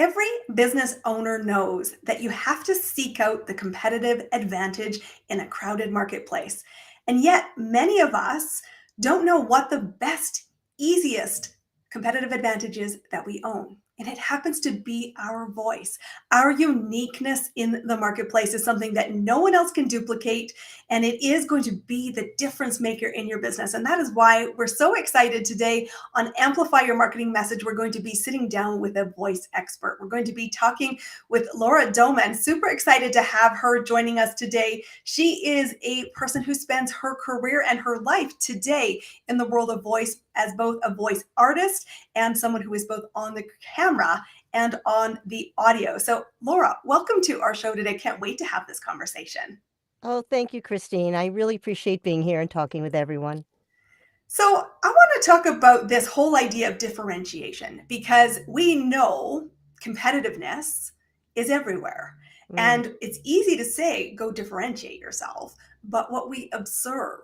Every business owner knows that you have to seek out the competitive advantage in a crowded marketplace. And yet, many of us don't know what the best, easiest competitive advantage is that we own. And it happens to be our voice. Our uniqueness in the marketplace is something that no one else can duplicate. And it is going to be the difference maker in your business. And that is why we're so excited today on Amplify Your Marketing Message. We're going to be sitting down with a voice expert. We're going to be talking with Laura Doman. Super excited to have her joining us today. She is a person who spends her career and her life today in the world of voice as both a voice artist and someone who is both on the camera and on the audio. So Laura, welcome to our show today. Can't wait to have this conversation. Oh, thank you, Christine. I really appreciate being here and talking with everyone. So I want to talk about this whole idea of differentiation because we know competitiveness is everywhere. Mm. And it's easy to say, go differentiate yourself. But what we observe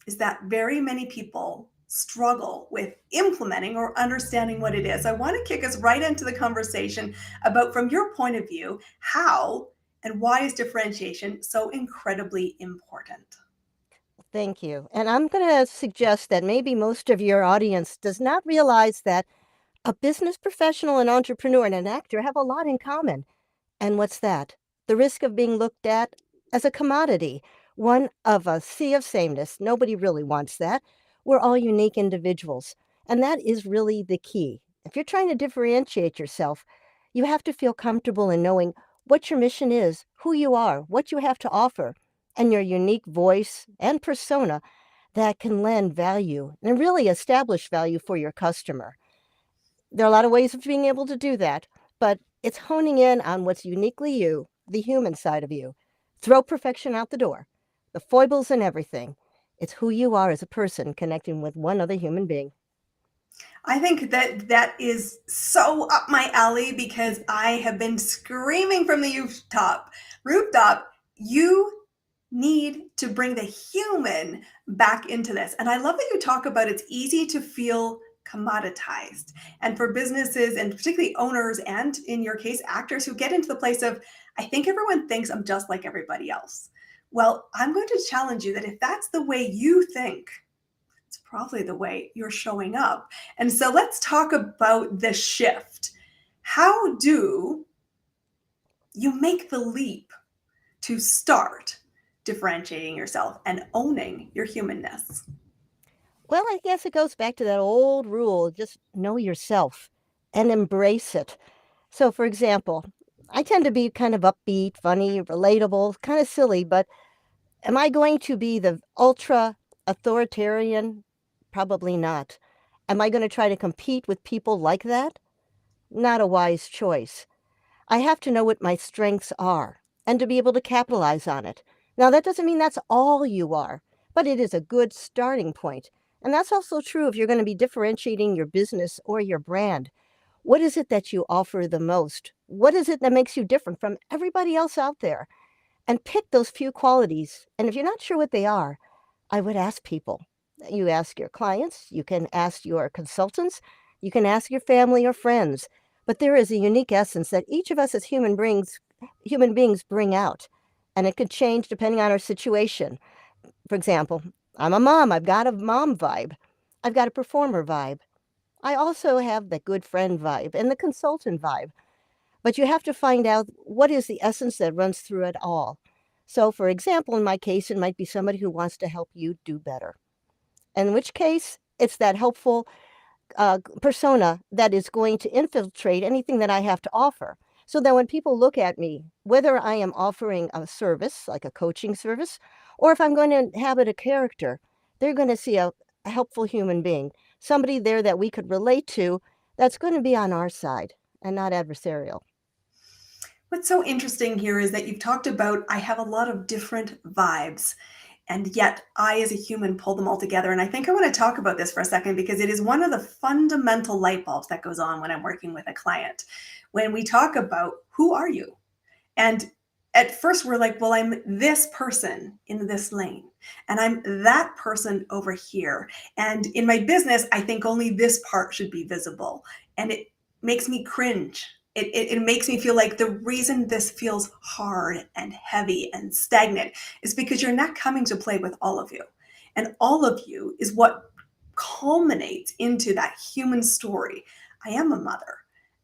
is that very many people struggle with implementing or understanding what it is. I want to kick us right into the conversation about, from your point of view, how and why is differentiation so incredibly important? Thank you. And I'm going to suggest that maybe most of your audience does not realize that a business professional, an entrepreneur, and an actor have a lot in common. And what's that? The risk of being looked at as a commodity, one of a sea of sameness. Nobody really wants that. We're all unique individuals. And that is really the key. If you're trying to differentiate yourself, you have to feel comfortable in knowing what your mission is, who you are, what you have to offer, and your unique voice and persona that can lend value and really establish value for your customer. There are a lot of ways of being able to do that, but it's honing in on what's uniquely you, the human side of you. Throw perfection out the door, the foibles and everything. It's who you are as a person connecting with one other human being. I think that that is so up my alley because I have been screaming from the rooftop, you need to bring the human back into this. And I love that you talk about it's easy to feel commoditized. And for businesses and particularly owners and in your case actors who get into the place of I think everyone thinks I'm just like everybody else. Well, I'm going to challenge you that if that's the way you think, it's probably the way you're showing up. And so let's talk about the shift. How do you make the leap to start differentiating yourself and owning your humanness? Well, I guess it goes back to that old rule just know yourself and embrace it. So, for example, I tend to be kind of upbeat, funny, relatable, kind of silly, but am I going to be the ultra authoritarian? Probably not. Am I going to try to compete with people like that? Not a wise choice. I have to know what my strengths are and to be able to capitalize on it. Now, that doesn't mean that's all you are, but it is a good starting point. And that's also true if you're going to be differentiating your business or your brand. What is it that you offer the most? What is it that makes you different from everybody else out there? And pick those few qualities. And if you're not sure what they are, I would ask people. You ask your clients, you can ask your consultants, you can ask your family or friends. But there is a unique essence that each of us as human beings bring out. And it could change depending on our situation. For example, I'm a mom. I've got a mom vibe. I've got a performer vibe. I also have the good friend vibe and the consultant vibe. But you have to find out what is the essence that runs through it all. So, for example, in my case, it might be somebody who wants to help you do better. In which case, it's that helpful persona that is going to infiltrate anything that I have to offer. So that when people look at me, whether I am offering a service, like a coaching service, or if I'm going to inhabit a character, they're going to see a helpful human being, somebody there that we could relate to that's going to be on our side and not adversarial. What's so interesting here is that you've talked about I have a lot of different vibes, and yet I, as a human, pull them all together. And I think I want to talk about this for a second because it is one of the fundamental light bulbs that goes on when I'm working with a client. When we talk about who are you? And at first we're like, well, I'm this person in this lane, and I'm that person over here. And in my business, I think only this part should be visible. And it makes me cringe It makes me feel like the reason this feels hard and heavy and stagnant is because you're not coming to play with all of you. And all of you is what culminates into that human story. I am a mother.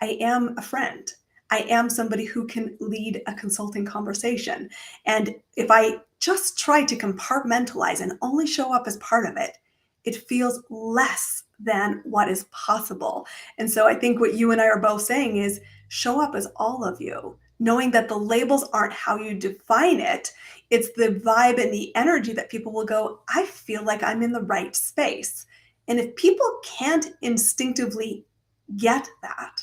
I am a friend. I am somebody who can lead a consulting conversation. And if I just try to compartmentalize and only show up as part of it, it feels less than what is possible. And so I think what you and I are both saying is show up as all of you, knowing that the labels aren't how you define it. It's the vibe and the energy that people will go, I feel like I'm in the right space. And if people can't instinctively get that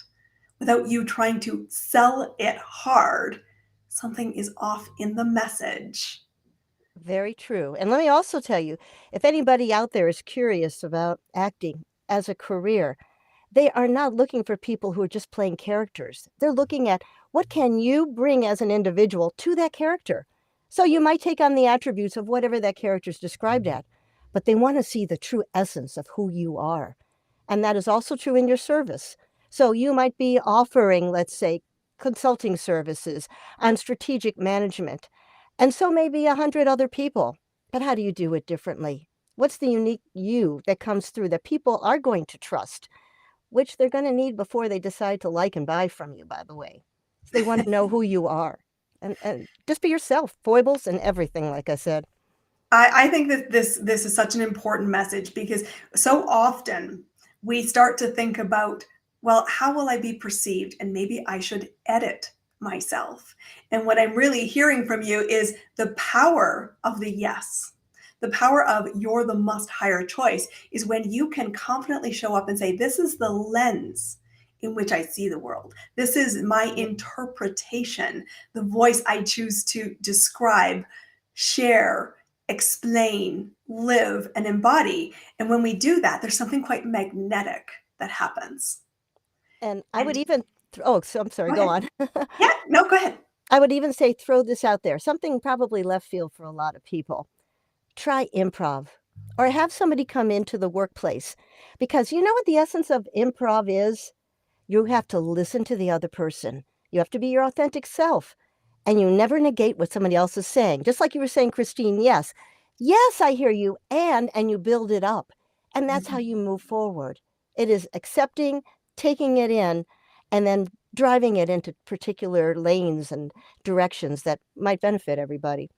without you trying to sell it hard, something is off in the message. Very true. And let me also tell you, if anybody out there is curious about acting as a career, they are not looking for people who are just playing characters. They're looking at what can you bring as an individual to that character. So you might take on the attributes of whatever that character is described at, but they want to see the true essence of who you are. And that is also true in your service. So you might be offering, let's say, consulting services on strategic management, and so maybe 100 other people. But how do you do it differently? What's the unique you that comes through that people are going to trust, which they're going to need before they decide to like and buy from you, by the way? So they want to know who you are. And just be yourself, foibles and everything, like I said. I think that this is such an important message because so often we start to think about, well, how will I be perceived? And maybe I should edit myself. And what I'm really hearing from you is the power of the yes. The power of you're the must hire choice is when you can confidently show up and say, this is the lens in which I see the world. This is my Yep. interpretation, the voice I choose to describe, share, explain, live, and embody. And when we do that, there's something quite magnetic that happens. And I would And even, oh, so I'm sorry, go go ahead. on. Yeah, no, go ahead. I would even say throw this out there, something probably left field for a lot of people. Try improv or have somebody come into the workplace because you know what the essence of improv is? You have to listen to the other person. You have to be your authentic self and you never negate what somebody else is saying. Just like you were saying, Christine, yes. Yes, I hear you. And you build it up. And that's how you move forward. It is accepting, taking it in, and then driving it into particular lanes and directions that might benefit everybody.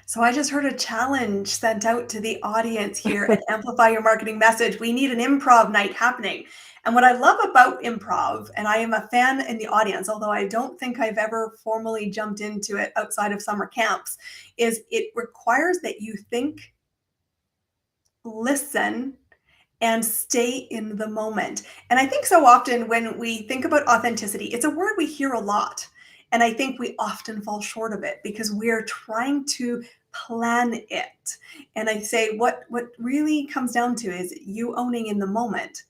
So I just heard a challenge sent out to the audience here at Amplify Your Marketing Message. We need an improv night happening. And what I love about improv, and I am a fan in the audience, although I don't think I've ever formally jumped into it outside of summer camps, is it requires that you think, listen, and stay in the moment. And I think so often when we think about authenticity, it's a word we hear a lot. And I think we often fall short of it because we're trying to plan it. And I say what really comes down to is you owning in the moment.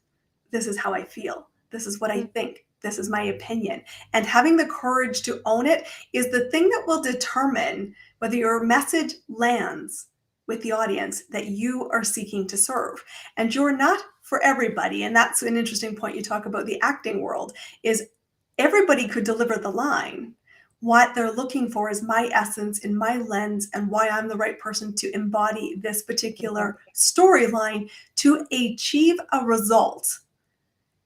This is how I feel. This is what I Mhm. think. This is my opinion. And having the courage to own it is the thing that will determine whether your message lands with the audience that you are seeking to serve. And you're not for everybody. And that's an interesting point you talk about the acting world is everybody could deliver the line. What they're looking for is my essence and my lens and why I'm the right person to embody this particular storyline to achieve a result.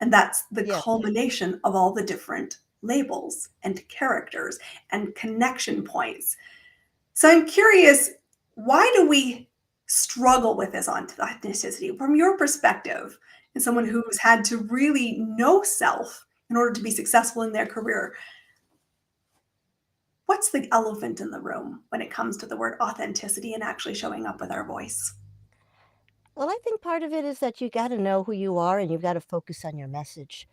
And that's the Yes. culmination of all the different labels and characters and connection points. So I'm curious, why do we struggle with this authenticity from your perspective, and someone Mm. who's had to really know self in order to be successful in their career? What's the elephant in the room when it comes to the word authenticity and actually showing up with our voice? Well, I think part of it is that you got to know who you are and you've got to focus on your message.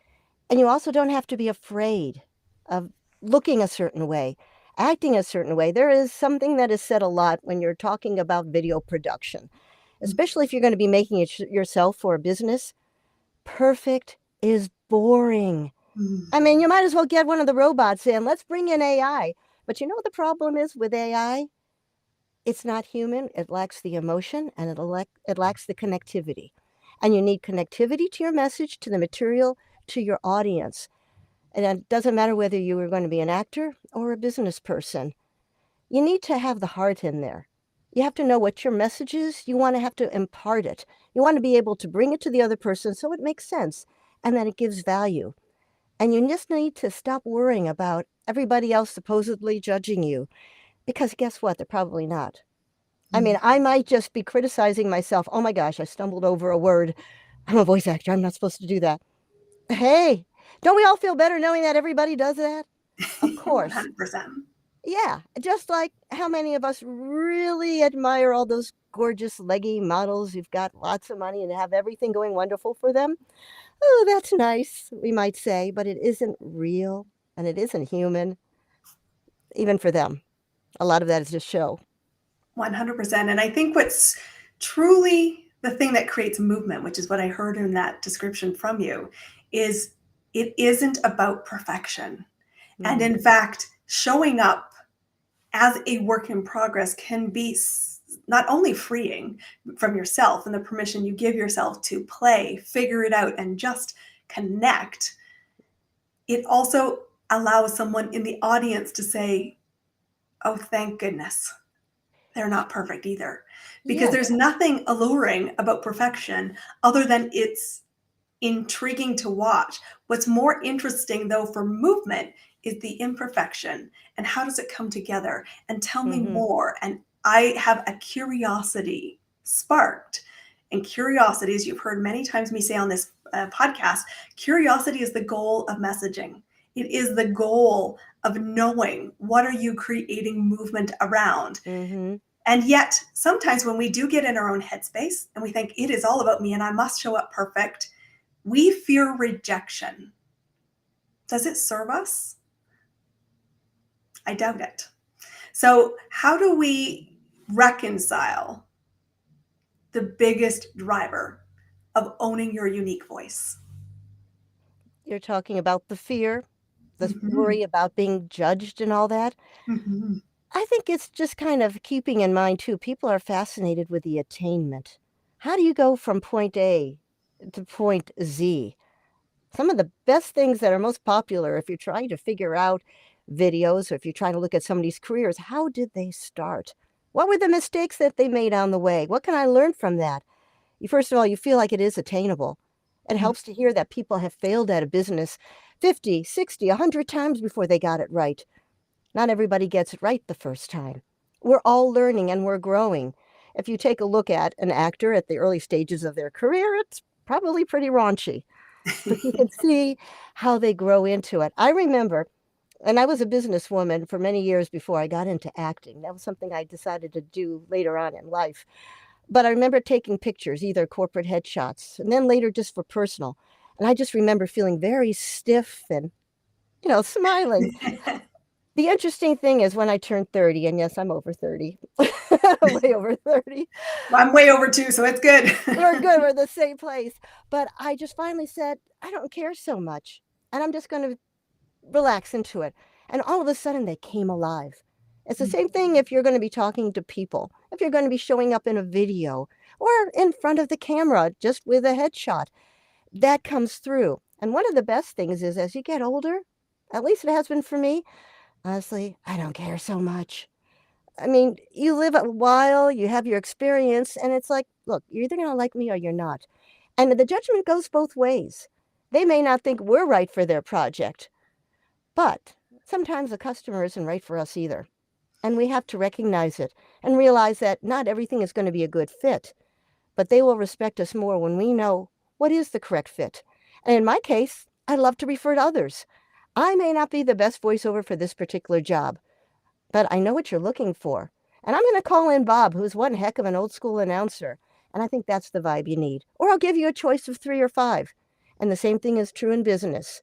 And you also don't have to be afraid of looking a certain way, acting a certain way. There is something that is said a lot when you're talking about video production, especially if you're going to be making it yourself for a business. Perfect is boring. I Mm. mean, you might as well get one of the robots in. Let's bring in AI. But you know what the problem is with AI? It's not human, it lacks the emotion, and it lacks the connectivity. And you need connectivity to your message, to the material, to your audience. And it doesn't matter whether you are going to be an actor or a business person. You need to have the heart in there. You have to know what your message is. You want to have to impart it. You want to be able to bring it to the other person so it makes sense and that it gives value. And you just need to stop worrying about everybody else supposedly judging you because guess what? They're probably not. I mean, I might just be criticizing myself. Oh my gosh, I stumbled over a word. I'm a voice actor. I'm not supposed to do that. Hey, don't we all feel better knowing that everybody does that? Of course. 100%. Yeah, just like how many of us really admire all those gorgeous leggy models who've got lots of money and have everything going wonderful for them. Oh, that's nice, we might say, but it isn't real and it isn't human, even for them. A lot of that is just show. 100%. And I think what's truly the thing that creates movement, which is what I heard in that description from you, is it isn't about perfection. And Mhm, in fact, showing up as a work in progress can be not only freeing from yourself and the permission you give yourself to play, figure it out, and just connect, it also allows someone in the audience to say, oh, thank goodness they're not perfect either. Because yes, there's nothing alluring about perfection other than it's intriguing to watch. What's more interesting, though, for movement is the imperfection and how does it come together? And tell me mhm, more. And I have a curiosity sparked. And curiosity, as you've heard many times me say on this podcast, curiosity is the goal of messaging. It is the goal of knowing what are you creating movement around. mhm. And yet, sometimes when we do get in our own headspace and we think it is all about me and I must show up perfect, we fear rejection. Does it serve us? I doubt it. So, how do we reconcile the biggest driver of owning your unique voice? You're talking about the fear, the Mhm, worry about being judged and all that. mhm. I think it's just kind of keeping in mind too, people are fascinated with the attainment. How do you go from point A to point Z? Some of the best things that are most popular, if you're trying to figure out videos or if you're trying to look at somebody's careers, how did they start? What were the mistakes that they made on the way? What can I learn from that? You, first of all, you feel like it is attainable. It helps to hear that people have failed at a business 50, 60, 100 times before they got it right. Not everybody gets it right the first time. We're all learning and we're growing. If you take a look at an actor at the early stages of their career, it's probably pretty raunchy, but you can see how they grow into it. I remember, and I was a businesswoman for many years before I got into acting. That was something I decided to do later on in life. But I remember taking pictures, either corporate headshots, and then later just for personal. And I just remember feeling very stiff and, smiling. The interesting thing is when I turned 30, and yes, I'm over 30, way over 30. I'm way over two, so it's good. We're good. We're in the same place. But I just finally said, I don't care so much. And I'm just going to relax into it. And all of a sudden, they came alive. It's the same thing if you're going to be talking to people, if you're going to be showing up in a video or in front of the camera just with a headshot, that comes through. And one of the best things is as you get older, at least it has been for me, honestly, I don't care so much. I mean, you live a while, you have your experience, and it's like, look, you're either going to like me or you're not. And the judgment goes both ways. They may not think we're right for their project, but sometimes the customer isn't right for us either. And we have to recognize it and realize that not everything is going to be a good fit, but they will respect us more when we know what is the correct fit. And in my case, I love to refer to others. I may not be the best voiceover for this particular job, but I know what you're looking for. And I'm going to call in Bob, who's one heck of an old school announcer. And I think that's the vibe you need. Or I'll give you a choice of 3 or 5. And the same thing is true in business.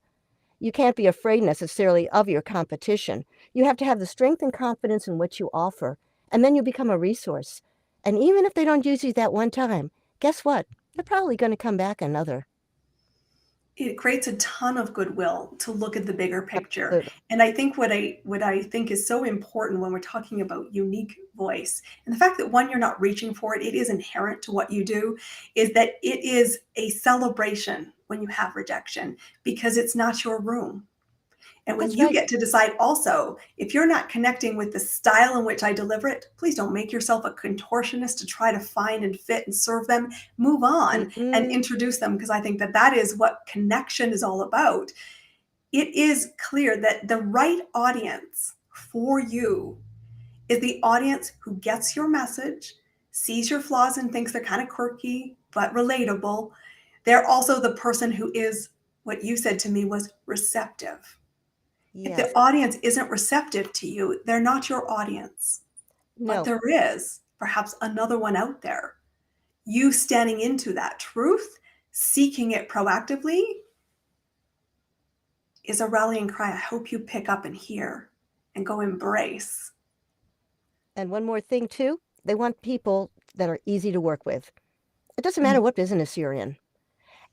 You can't be afraid necessarily of your competition. You have to have the strength and confidence in what you offer, and then you become a resource. And even if they don't use you that one time, guess what? They're probably going to come back another. It creates a ton of goodwill to look at the bigger picture. Absolutely. And I think what I think is so important when we're talking about unique voice and the fact that one, you're not reaching for it, it is inherent to what you do, is that it is a celebration when you have rejection because it's not your room. And when That's you right. get to decide also, if you're not connecting with the style in which I deliver it, please don't make yourself a contortionist to try to find and fit and serve them. Move on and Mm-mm. introduce them, because I think that that is what connection is all about. It is clear that the right audience for you is the audience who gets your message, sees your flaws and thinks they're kind of quirky but relatable. They're also the person who is, what you said to me was, receptive. If the Yes. audience isn't receptive to you, they're not your audience. But No. there is perhaps another one out there. You standing into that truth, seeking it proactively, is a rallying cry I hope you pick up and hear and go embrace. And one more thing too, they want people that are easy to work with. It doesn't matter Mm, what business you're in.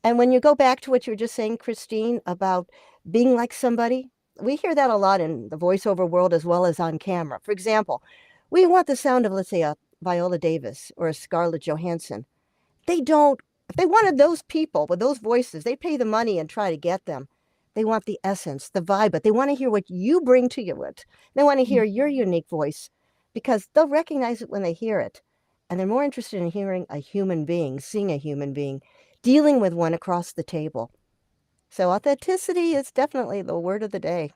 And when you go back to what you were just saying, Christine, about being like somebody, we hear that a lot in the voiceover world as well as on camera. For example, we want the sound of, let's say, a Viola Davis or a Scarlett Johansson. They don't, if they wanted those people with those voices, they pay the money and try to get them. They want the essence, the vibe, but they want to hear what you bring to it. They want to hear mm. your unique voice because they'll recognize it when they hear it. And they're more interested in hearing a human being, seeing a human being, dealing with one across the table. So authenticity is definitely the word of the day.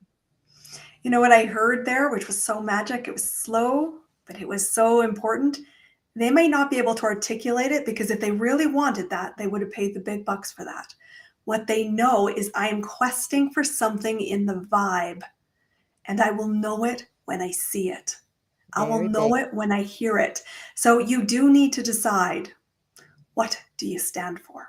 You know what I heard there, which was so magic? It was slow, but it was so important. They may not be able to articulate it, because if they really wanted that, they would have paid the big bucks for that. What they know is I am questing for something in the vibe, and I will know it when I see it. I will Very know big. it when I hear it. So you do need to decide, what do you stand for?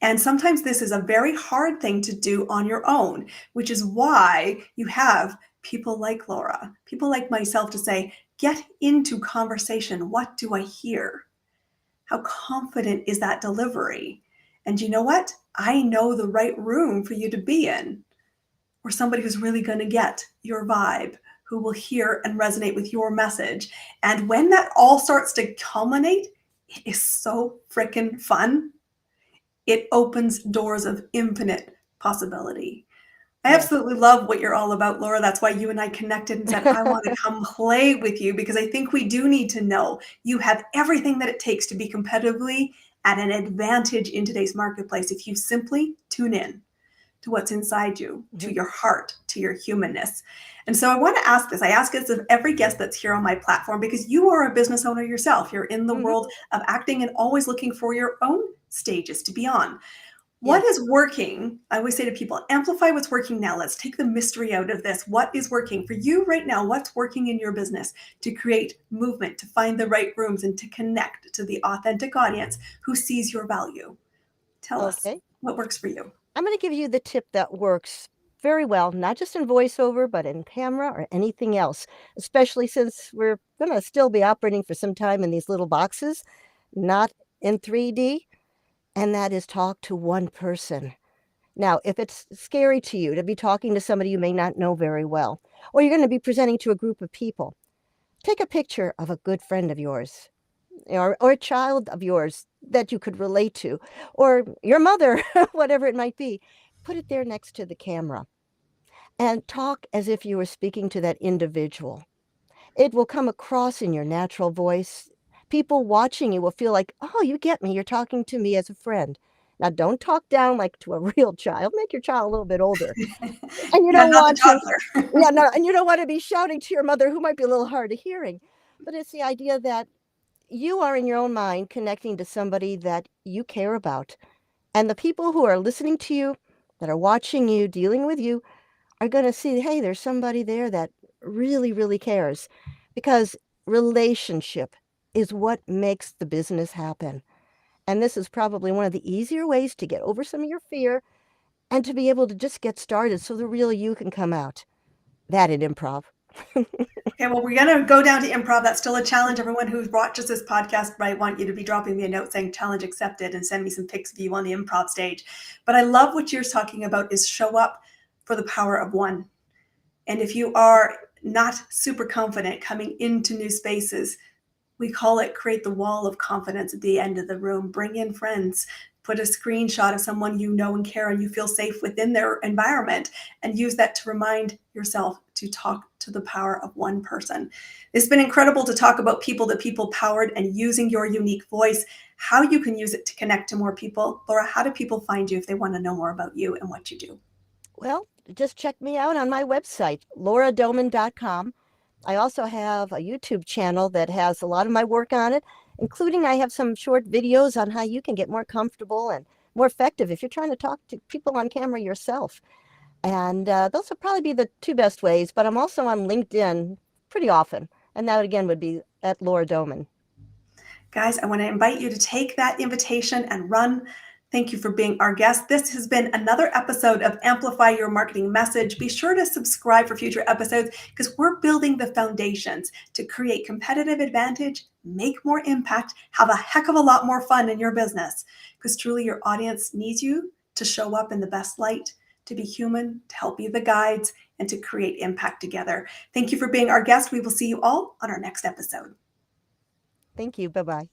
And sometimes this is a very hard thing to do on your own, which is why you have people like Laura, people like myself to say, get into conversation. What do I hear? How confident is that delivery? And you know what? I know the right room for you to be in, or somebody who's really going to get your vibe, who will hear and resonate with your message. And when that all starts to culminate, it is so freaking fun. It opens doors of infinite possibility. I Yes. absolutely love what you're all about, Laura. That's why you and I connected and said, I want to come play with you, because I think we do need to know you have everything that it takes to be competitively at an advantage in today's marketplace if you simply tune in to what's inside you, to Mhm. your heart, to your humanness. And so I want to ask this. I ask this of every guest that's here on my platform, because you are a business owner yourself. You're in the Mhm. world of acting and always looking for your own stages to be on. What Yes. is working? I always say to people, amplify what's working now. Let's take the mystery out of this. What is working for you right now? What's working in your business to create movement, to find the right rooms, and to connect to the authentic audience who sees your value? Tell us Okay. what works for you. I'm going to give you the tip that works very well, not just in voiceover, but in camera or anything else, especially since we're going to still be operating for some time in these little boxes, not in 3D, and that is talk to one person. Now, if it's scary to you to be talking to somebody you may not know very well, or you're going to be presenting to a group of people, take a picture of a good friend of yours or a child of yours that you could relate to, or your mother, whatever it might be. Put it there next to the camera and talk as if you were speaking to that individual. It will come across in your natural voice. People watching you will feel like, oh, you get me. You're talking to me as a friend. Now, don't talk down like to a real child. Make your child a little bit older. And you Yeah, don't not the want to, toddler. yeah, no, and you don't want to be shouting to your mother who might be a little hard of hearing. But it's the idea that you are in your own mind connecting to somebody that you care about. And the people who are listening to you, that are watching you, dealing with you, are going to see, hey, there's somebody there that really, really cares. Because relationship is what makes the business happen. And this is probably one of the easier ways to get over some of your fear and to be able to just get started so the real you can come out. That in improv. Okay, well, we're going to go down to improv. That's still a challenge. Everyone who watches this podcast, I want you to be dropping me a note saying challenge accepted and send me some pics of you on the improv stage. But I love what you're talking about is show up for the power of one. And if you are not super confident coming into new spaces, we call it create the wall of confidence at the end of the room. Bring in friends, Put a screenshot of someone you know and care and you feel safe within their environment, and use that to remind yourself to talk to the power of one person. It's been incredible to talk about people to people powered and using your unique voice, how you can use it to connect to more people. Laura, how do people find you if they want to know more about you and what you do? Well, just check me out on my website, lauradoman.com. I also have a YouTube channel that has a lot of my work on it, including I have some short videos on how you can get more comfortable and more effective if you're trying to talk to people on camera yourself. And those would probably be the two best ways, but I'm also on LinkedIn pretty often. And that again would be at Laura Doman. Guys, I want to invite you to take that invitation and run. Thank you for being our guest. This has been another episode of Amplify Your Marketing Message. Be sure to subscribe for future episodes because we're building the foundations to create competitive advantage, make more impact, have a heck of a lot more fun in your business, because truly your audience needs you to show up in the best light, to be human, to help be the guides, and to create impact together. Thank you for being our guest. We will see you all on our next episode. Thank you. Bye-bye.